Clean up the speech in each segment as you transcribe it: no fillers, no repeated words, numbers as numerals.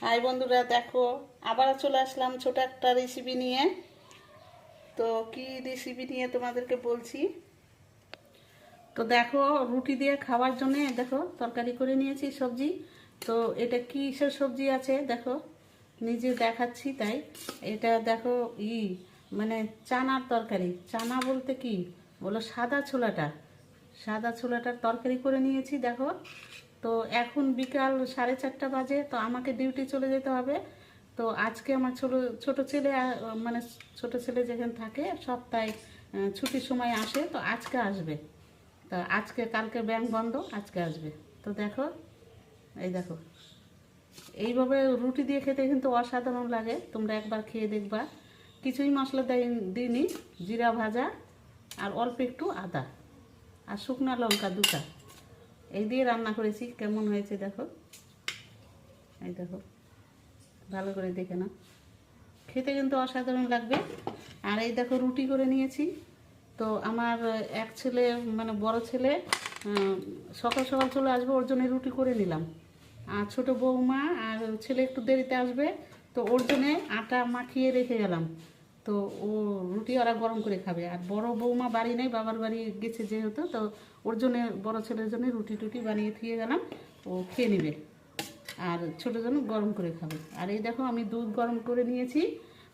High বন্ধুরা, দেখো আবার চলে আসলাম ছোট একটা রেসিপি নিয়ে। তো কি রেসিপি নিয়ে তোমাদেরকে বলছি। তো দেখো, রুটি দিয়ে খাওয়ার জন্য দেখো তরকারি করে নিয়েছি, সবজি। তো এটা কিসের সবজি আছে দেখো, নিজে দেখাচ্ছি তাই। এটা দেখো মানে চানার তরকারি। চানা বলতে কি বলো, সাদা ছোলাটা, সাদা ছোলাটার তরকারি করে নিয়েছি দেখো। তো এখন বিকাল 4:30 বাজে, তো আমাকে ডিউটি চলে যেতে হবে। তো আজকে আমার ছোট ছোট ছেলে মানে ছোট ছেলে যেখানে থাকে সপ্তাহে ছুটির সময় আসে, তো আজকে আসবে। তা আজকে, কালকে ব্যাংক বন্ধ, আজকে আসবে। তো দেখো, এই দেখো, এইভাবে রুটি দিয়ে খেতে কিন্তু অসাধারণ লাগে, তোমরা একবার খেয়ে দেখবা। কিছুই মশলা দিইনি, জিরা ভাজা আর অল্প একটু আদা আর শুকনো লঙ্কা দুটা, এই দিয়ে রান্না করেছি। কেমন হয়েছে দেখো, এই দেখো, ভালো করে দেখে না, খেতে কিন্তু অসাধারণ লাগবে। আর এই দেখো, রুটি করে নিয়েছি। তো আমার এক ছেলে, মানে বড় ছেলে সকাল সকাল চলে আসবে, ওর জন্য রুটি করে নিলাম। আর ছোটো বৌমা আর ছেলে একটু দেরিতে আসবে, তো ওর জন্যে আটা মাখিয়ে রেখে গেলাম। তো ও রুটি ওরা গরম করে খাবে। আর বড় বৌমা বাড়ি নেই, বাবার বাড়ি গেছে যেহেতু, তো ওর জন্যে, বড় ছেলের জন্য রুটি টুটি বানিয়ে থুয়ে গেলাম, ও খেয়ে নেবে। আর ছোটো জন্য গরম করে খাবে। আর এই দেখো, আমি দুধ গরম করে নিয়েছি,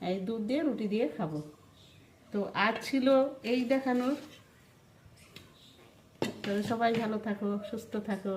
এই দুধ দিয়ে রুটি দিয়ে খাবো। তো আজ ছিল এই দেখানোর। তো সবাই ভালো থাকো, সুস্থ থাকো।